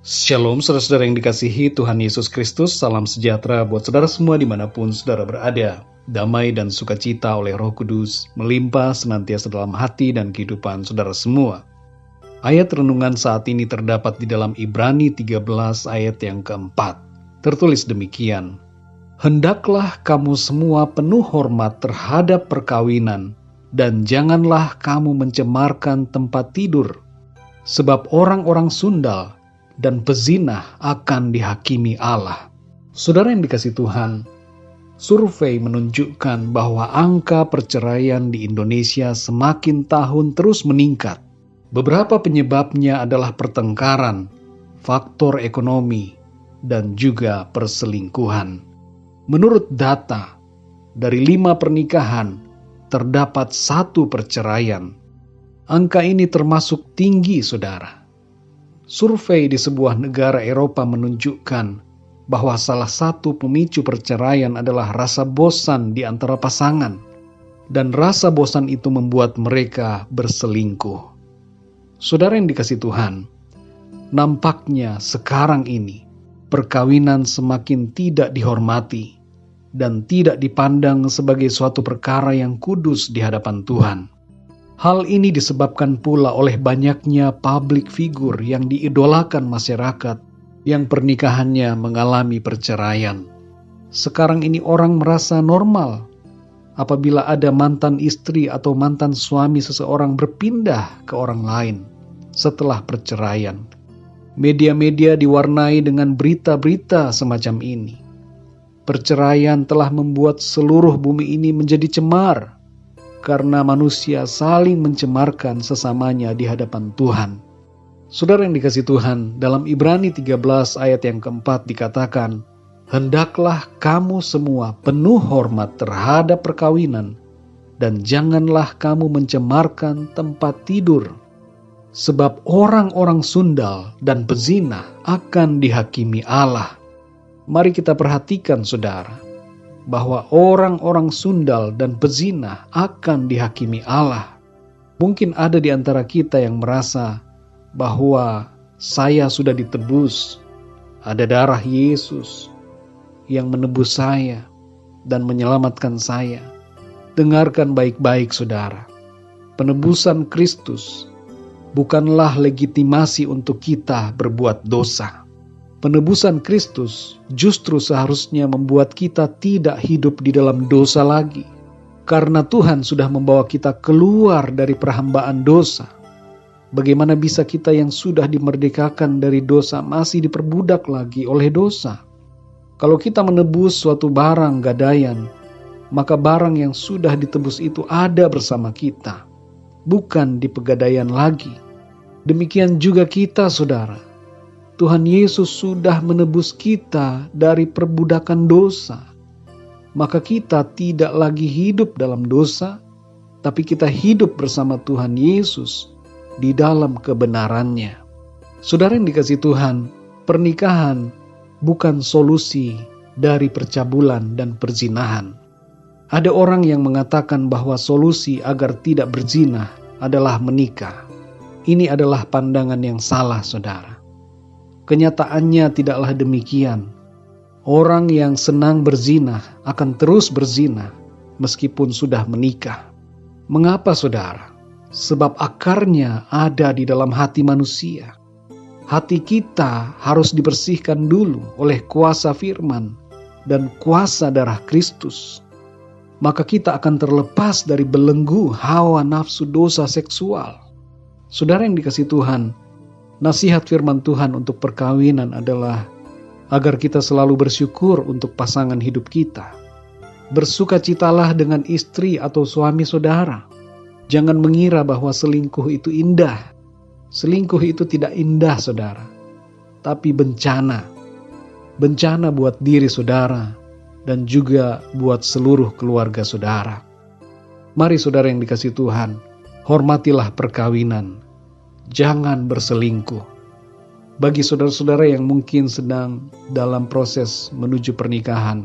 Shalom saudara-saudara yang dikasihi Tuhan Yesus Kristus, salam sejahtera buat saudara semua dimanapun saudara berada. Damai dan sukacita oleh Roh Kudus melimpah senantiasa dalam hati dan kehidupan saudara semua. Ayat renungan saat ini terdapat di dalam Ibrani 13 ayat yang keempat. Tertulis demikian, "Hendaklah kamu semua penuh hormat terhadap perkawinan, dan janganlah kamu mencemarkan tempat tidur, sebab orang-orang sundal dan pezinah akan dihakimi Allah." Saudara yang dikasihi Tuhan, survei menunjukkan bahwa angka perceraian di Indonesia semakin tahun terus meningkat. Beberapa penyebabnya adalah pertengkaran, faktor ekonomi, dan juga perselingkuhan. Menurut data, dari 5 pernikahan, terdapat 1 perceraian. Angka ini termasuk tinggi, saudara. Survei di sebuah negara Eropa menunjukkan bahwa salah satu pemicu perceraian adalah rasa bosan di antara pasangan, dan rasa bosan itu membuat mereka berselingkuh. Saudara yang dikasihi Tuhan, nampaknya sekarang ini perkawinan semakin tidak dihormati dan tidak dipandang sebagai suatu perkara yang kudus di hadapan Tuhan. Hal ini disebabkan pula oleh banyaknya publik figur yang diidolakan masyarakat yang pernikahannya mengalami perceraian. Sekarang ini orang merasa normal apabila ada mantan istri atau mantan suami seseorang berpindah ke orang lain setelah perceraian. Media-media diwarnai dengan berita-berita semacam ini. Perceraian telah membuat seluruh bumi ini menjadi cemar, karena manusia saling mencemarkan sesamanya di hadapan Tuhan. Saudara yang dikasihi Tuhan, dalam Ibrani 13 ayat yang keempat dikatakan, "Hendaklah kamu semua penuh hormat terhadap perkawinan, dan janganlah kamu mencemarkan tempat tidur, sebab orang-orang sundal dan pezinah akan dihakimi Allah." Mari kita perhatikan, saudara, bahwa orang-orang sundal dan pezinah akan dihakimi Allah. Mungkin ada di antara kita yang merasa bahwa saya sudah ditebus, ada darah Yesus yang menebus saya dan menyelamatkan saya. Dengarkan baik-baik, saudara. Penebusan Kristus bukanlah legitimasi untuk kita berbuat dosa. Penebusan Kristus justru seharusnya membuat kita tidak hidup di dalam dosa lagi, karena Tuhan sudah membawa kita keluar dari perhambaan dosa. Bagaimana bisa kita yang sudah dimerdekakan dari dosa masih diperbudak lagi oleh dosa? Kalau kita menebus suatu barang gadaian, maka barang yang sudah ditebus itu ada bersama kita, bukan di pegadaian lagi. Demikian juga kita, saudara. Tuhan Yesus sudah menebus kita dari perbudakan dosa. Maka kita tidak lagi hidup dalam dosa, tapi kita hidup bersama Tuhan Yesus di dalam kebenarannya. Saudara yang dikasihi Tuhan, pernikahan bukan solusi dari percabulan dan perzinahan. Ada orang yang mengatakan bahwa solusi agar tidak berzina adalah menikah. Ini adalah pandangan yang salah, saudara. Kenyataannya tidaklah demikian. Orang yang senang berzina akan terus berzina meskipun sudah menikah. Mengapa, saudara? Sebab akarnya ada di dalam hati manusia. Hati kita harus dibersihkan dulu oleh kuasa firman dan kuasa darah Kristus. Maka kita akan terlepas dari belenggu hawa nafsu dosa seksual. Saudara yang dikasihi Tuhan, nasihat firman Tuhan untuk perkawinan adalah agar kita selalu bersyukur untuk pasangan hidup kita. Bersukacitalah dengan istri atau suami saudara. Jangan mengira bahwa selingkuh itu indah. Selingkuh itu tidak indah, saudara, tapi bencana. Bencana buat diri saudara dan juga buat seluruh keluarga saudara. Mari saudara yang dikasihi Tuhan, hormatilah perkawinan. Jangan berselingkuh. Bagi saudara-saudara yang mungkin sedang dalam proses menuju pernikahan,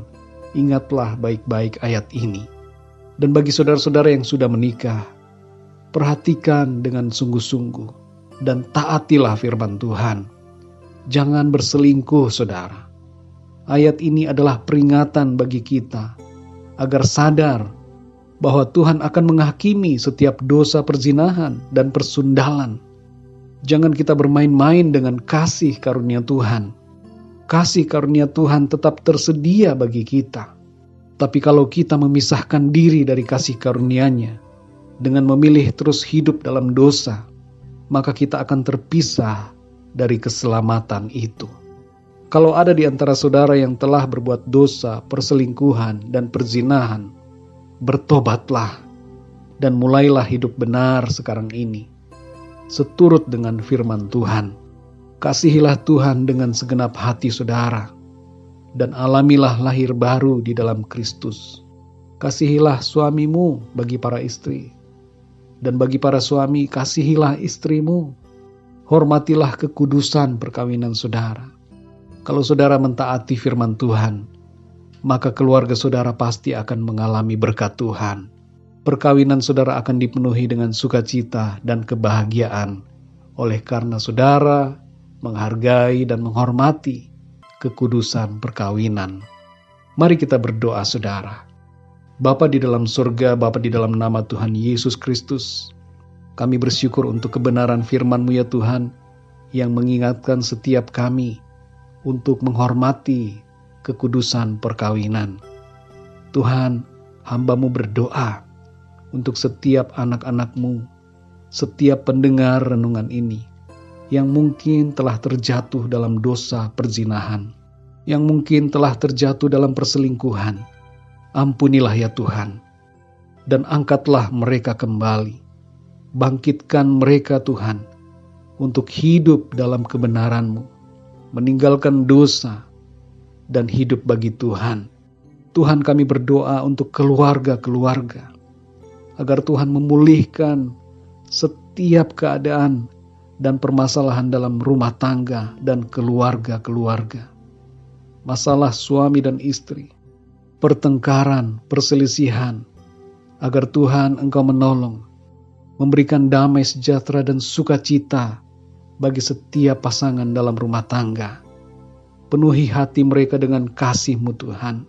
ingatlah baik-baik ayat ini. Dan bagi saudara-saudara yang sudah menikah, perhatikan dengan sungguh-sungguh dan taatilah firman Tuhan. Jangan berselingkuh, saudara. Ayat ini adalah peringatan bagi kita agar sadar bahwa Tuhan akan menghakimi setiap dosa perzinahan dan persundalan. Jangan kita bermain-main dengan kasih karunia Tuhan. Kasih karunia Tuhan tetap tersedia bagi kita. Tapi kalau kita memisahkan diri dari kasih karunia-Nya dengan memilih terus hidup dalam dosa, maka kita akan terpisah dari keselamatan itu. Kalau ada di antara saudara yang telah berbuat dosa, perselingkuhan, dan perzinahan, bertobatlah dan mulailah hidup benar sekarang ini, seturut dengan firman Tuhan. Kasihilah Tuhan dengan segenap hati saudara, dan alamilah lahir baru di dalam Kristus. Kasihilah suamimu bagi para istri, dan bagi para suami kasihilah istrimu. Hormatilah kekudusan perkawinan saudara. Kalau saudara mentaati firman Tuhan, maka keluarga saudara pasti akan mengalami berkat Tuhan. Perkawinan saudara akan dipenuhi dengan sukacita dan kebahagiaan, oleh karena saudara menghargai dan menghormati kekudusan perkawinan. Mari kita berdoa, saudara. Bapa di dalam surga, Bapa di dalam nama Tuhan Yesus Kristus, kami bersyukur untuk kebenaran firman-Mu ya Tuhan, yang mengingatkan setiap kami untuk menghormati kekudusan perkawinan. Tuhan, hamba-Mu berdoa untuk setiap anak-anak-Mu, setiap pendengar renungan ini, yang mungkin telah terjatuh dalam dosa perzinahan, yang mungkin telah terjatuh dalam perselingkuhan. Ampunilah ya Tuhan, dan angkatlah mereka kembali. Bangkitkan mereka Tuhan, untuk hidup dalam kebenaran-Mu, meninggalkan dosa, dan hidup bagi Tuhan. Tuhan, kami berdoa untuk keluarga-keluarga, agar Tuhan memulihkan setiap keadaan dan permasalahan dalam rumah tangga dan keluarga-keluarga. Masalah suami dan istri, pertengkaran, perselisihan, agar Tuhan Engkau menolong, memberikan damai sejahtera dan sukacita bagi setiap pasangan dalam rumah tangga. Penuhi hati mereka dengan kasih-Mu Tuhan,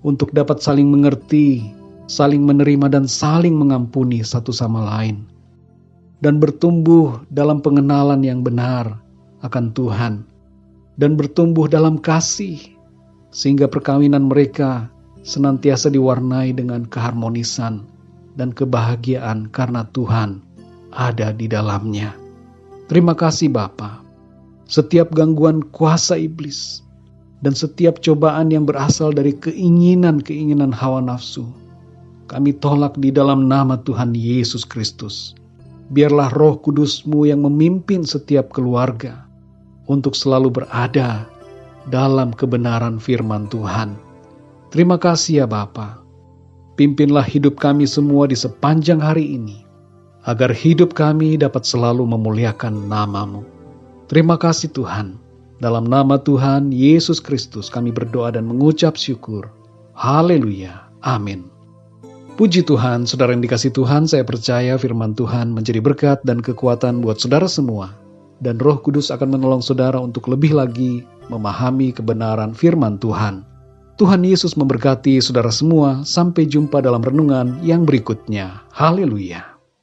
untuk dapat saling mengerti, saling menerima dan saling mengampuni satu sama lain, dan bertumbuh dalam pengenalan yang benar akan Tuhan, dan bertumbuh dalam kasih, sehingga perkawinan mereka senantiasa diwarnai dengan keharmonisan dan kebahagiaan karena Tuhan ada di dalamnya. Terima kasih Bapa. Setiap gangguan kuasa iblis dan setiap cobaan yang berasal dari keinginan-keinginan hawa nafsu, kami tolak di dalam nama Tuhan Yesus Kristus. Biarlah Roh Kudus-Mu yang memimpin setiap keluarga untuk selalu berada dalam kebenaran firman Tuhan. Terima kasih ya Bapa. Pimpinlah hidup kami semua di sepanjang hari ini, agar hidup kami dapat selalu memuliakan nama-Mu. Terima kasih Tuhan. Dalam nama Tuhan Yesus Kristus kami berdoa dan mengucap syukur. Haleluya. Amin. Puji Tuhan, saudara yang dikasihi Tuhan, saya percaya firman Tuhan menjadi berkat dan kekuatan buat saudara semua. Dan Roh Kudus akan menolong saudara untuk lebih lagi memahami kebenaran firman Tuhan. Tuhan Yesus memberkati saudara semua. Sampai jumpa dalam renungan yang berikutnya. Haleluya.